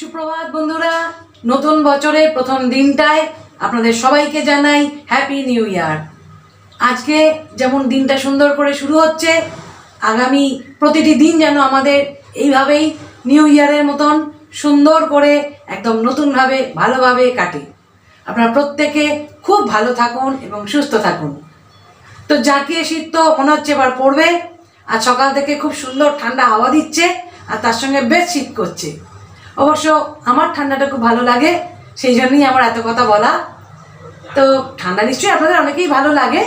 সুপ্রভাত বন্ধুরা, নতুন বছরের প্রথম দিনটায় আপনাদের সবাইকে জানাই হ্যাপি নিউ ইয়ার। আজকে যেমন দিনটা সুন্দর করে শুরু হচ্ছে, আগামী প্রতিটি দিন যেন আমাদের এইভাবেই নিউ ইয়ারের মতন সুন্দর করে একদম নতুনভাবে ভালোভাবে কাটে। আপনারা প্রত্যেকে খুব ভালো থাকুন এবং সুস্থ থাকুন। তো জাঁকিয়ে শীত তো মনে হচ্ছে এবার পড়বে। আর সকাল থেকে খুব সুন্দর ঠান্ডা হাওয়া দিচ্ছে, আর তার সঙ্গে বেশ শীত করছে। অবশ্য আমার ঠান্ডাটা খুব ভালো লাগে, সেই জন্যই আমার এত কথা বলা। তো ঠান্ডা নিশ্চয়ই আপনাদের অনেকেই ভালো লাগে।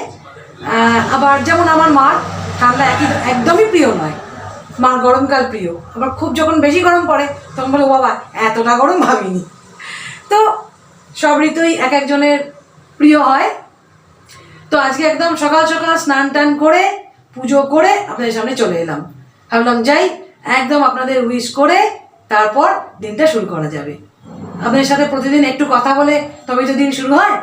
আবার যেমন আমার মার ঠান্ডা একদমই প্রিয় নয়, মার গরমকাল প্রিয়। আবার খুব যখন বেশি গরম পড়ে তখন বলে, বাবা এতটা গরম ভাবিনি। তো সব ঋতুই এক একজনের প্রিয় হয়। তো আজকে একদম সকাল সকাল স্নান টান করে পুজো করে আপনাদের সামনে চলে এলাম। ভাবলাম যাই একদম আপনাদের উইশ করে তারপর দিনটা শুরু করা যাবে। আপনাদের সাথে প্রতিদিন একটু কথা বলে তবে তো দিন শুরু হয়।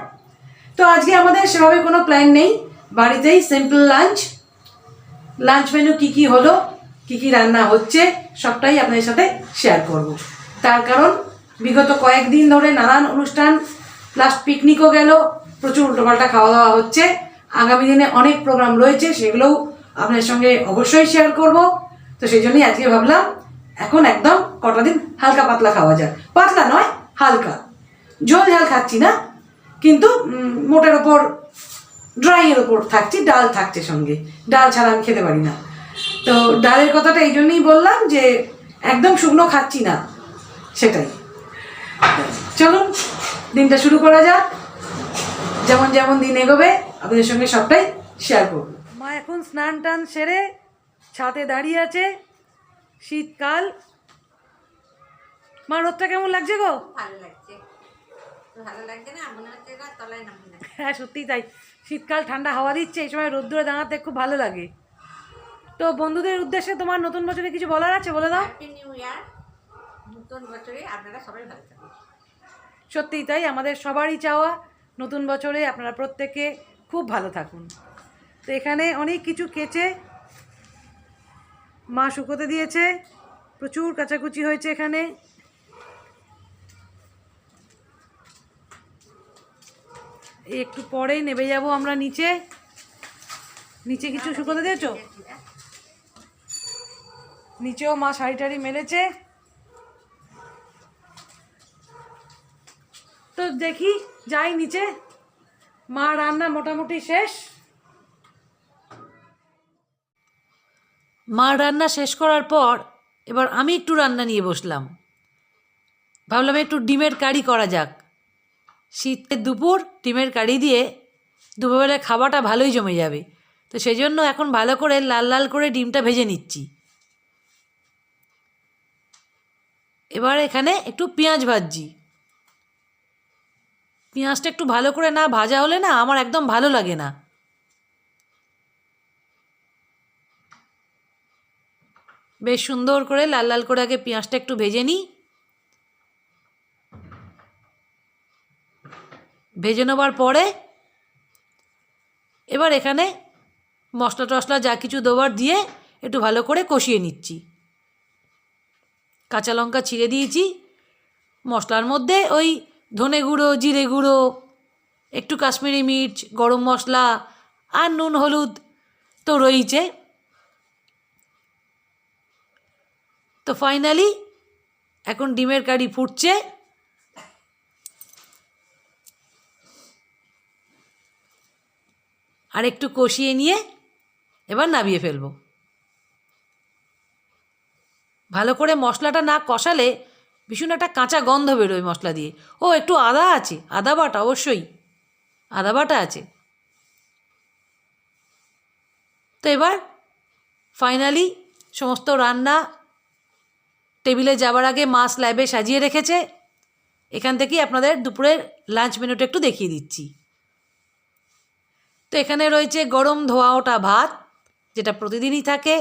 তো আজকে আমাদের সেভাবে কোনো প্ল্যান নেই, বাড়িতেই সিম্পল লাঞ্চ মেনু কী কী হলো, কী কী রান্না হচ্ছে সবটাই আপনাদের সাথে শেয়ার করব। তার কারণ বিগত কয়েকদিন ধরে নানান অনুষ্ঠান প্লাস পিকনিকও গেল, প্রচুর উল্টোপাল্টা খাওয়া দাওয়া হচ্ছে। আগামী দিনে অনেক প্রোগ্রাম রয়েছে, সেগুলোও আপনাদের সঙ্গে অবশ্যই শেয়ার করব। তো সেই জন্যই আজকে ভাবলাম এখন একদম কটা দিন হালকা পাতলা খাওয়া যায়। পাতলা নয়, হালকা, ঝোল ঝাল খাচ্ছি না, কিন্তু মোটের ওপর ড্রাইয়ের ওপর থাকছি। ডাল থাকছে সঙ্গে, ডাল ছাড়া আমি খেতে পারি না। তো ডালের কথাটা এই জন্যই বললাম যে একদম শুকনো খাচ্ছি না, সেটাই। চলুন দিনটা শুরু করা যাক। যেমন যেমন দিন এগোবে আপনাদের সঙ্গে সবটাই শেয়ার করব। মা এখন স্নান টান সেরে ছাদে দাঁড়িয়ে আছে। শীতকাল। মা রোদটা কেমন লাগছে গো? ভালো লাগছে। ভালো লাগছে না, মনে হচ্ছে এবার তলায় নামবে না। হ্যাঁ সত্যিই তাই, শীতকাল ঠান্ডা হাওয়া দিচ্ছে, এই সময় রোদ্দুরে দাঁড়াতে খুব ভালো লাগে। তো বন্ধুদের উদ্দেশ্যে তোমার নতুন বছরে কিছু বলার আছে, বলে দাও। Happy new year. নতুন বছরে আপনারা সবাই ভালো থাকুন। সত্যিই তাই, আমাদের সবারই চাওয়া নতুন বছরে আপনারা প্রত্যেকে খুব ভালো থাকুন। তো এখানে অনেক কিছু কেচে মা শুকোতে দিয়েছে, প্রচুর কাচাকুচি হয়েছে এখানে। এই একটু পরেই নেমে যাব আমরা নিচে। নিচে কিছু শুকোতে দিয়েছো? নিচেও মা শাড়ি টাড়ি মেলেছে। তো দেখি যাই নিচে। মা রান্না মোটামুটি শেষ। মা রান্না শেষ করার পর এবার আমি একটু রান্না নিয়ে বসলাম। ভাবলাম একটু ডিমের কারি করা যাক। শীতের দুপুর ডিমের কারি দিয়ে দুপুরবেলায় খাওয়াটা ভালোই জমে যাবে। তো সেই জন্য এখন ভালো করে লাল লাল করে ডিমটা ভেজে নিচ্ছি। এবার এখানে একটু পেঁয়াজ ভাজছি। পেঁয়াজটা একটু ভালো করে না ভাজা হলে না আমার একদম ভালো লাগে না। বেশ সুন্দর করে লাল লাল করে আগে পেঁয়াজটা একটু ভেজে নিই। ভেজে নেবার পরে এবার এখানে মশলা টশলা যা কিছু দেওয়ার দিয়ে একটু ভালো করে কষিয়ে নিচ্ছি। কাঁচা লঙ্কা ছিঁড়ে দিয়েছি। মশলার মধ্যে ওই ধনে গুঁড়ো, জিরে গুঁড়ো, একটু কাশ্মীরি মির্চ, গরম মশলা আর নুন হলুদ তো রয়েছে। তো ফাইনালি এখন ডিমের কারি ফুটছে। আর একটু কষিয়ে নিয়ে এবার নামিয়ে ফেলবো। ভালো করে মশলাটা না কষালে ভীষণ একটা কাঁচা গন্ধ বেরোয় মশলা দিয়ে। ও একটু আদা আছে, আদা বাটা, অবশ্যই আদা বাটা আছে। তো এবার ফাইনালি সমস্ত রান্না টেবিলে যাবার আগে মা স্ল্যাবে সাজিয়ে রেখেছে। এখান থেকেই আপনাদের দুপুরের লাঞ্চ মেনুটা একটু দেখিয়ে দিচ্ছি। তো এখানে রয়েছে গরম ধোয়া ওঠা ভাত, যেটা প্রতিদিনই থাকে।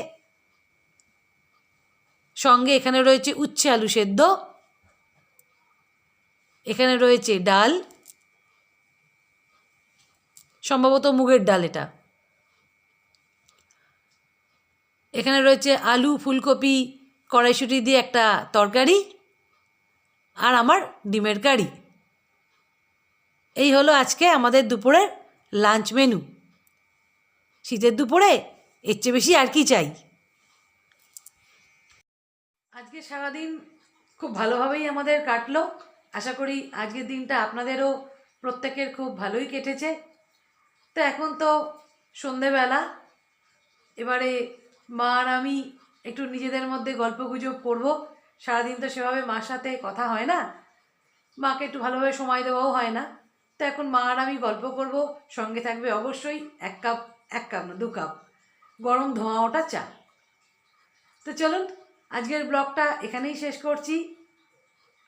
সঙ্গে এখানে রয়েছে উচ্ছে আলু সেদ্ধ। এখানে রয়েছে ডাল, সম্ভবত মুগের ডাল এটা। এখানে রয়েছে আলু ফুলকপি কড়াইশুঁটি দিয়ে একটা তরকারি। আর আমার ডিমের কারি। এই হলো আজকে আমাদের দুপুরের লাঞ্চ মেনু। শীতের দুপুরে এর চেয়ে বেশি আর কি চাই। আজকে সারাদিন খুব ভালোভাবেই আমাদের কাটলো। আশা করি আজকের দিনটা আপনাদেরও প্রত্যেকের খুব ভালোই কেটেছে। তো এখন তো সন্ধেবেলা, এবারে মা আর আমি একটু নিজেদের মধ্যে গল্পগুজব করবো। সারাদিন তো সেভাবে মার সাথে কথা হয় না, মাকে একটু ভালোভাবে সময় দেওয়াও হয় না। তো এখন মা আর আমি গল্প করব, সঙ্গে থাকবে অবশ্যই এক কাপ না 2 কাপ গরম ধোঁয়া ওঠা চা। তো চলুন আজকের ব্লগটা এখানেই শেষ করছি।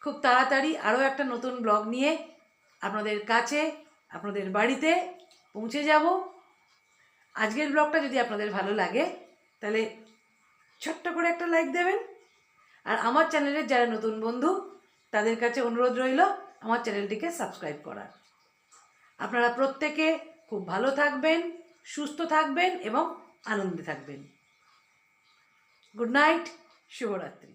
খুব তাড়াতাড়ি আরও একটা নতুন ব্লগ নিয়ে আপনাদের কাছে, আপনাদের বাড়িতে পৌঁছে যাব। আজকের ব্লগটা যদি আপনাদের ভালো লাগে তাহলে ছোট্ট করে একটা লাইক দেবেন। আর আমার চ্যানেলের যারা নতুন বন্ধু তাদের কাছে অনুরোধ রইল আমার চ্যানেলটিকে সাবস্ক্রাইব করার। আপনারা প্রত্যেকে খুব ভালো থাকবেন, সুস্থ থাকবেন এবং আনন্দে থাকবেন। গুড নাইট, শুভরাত্রি।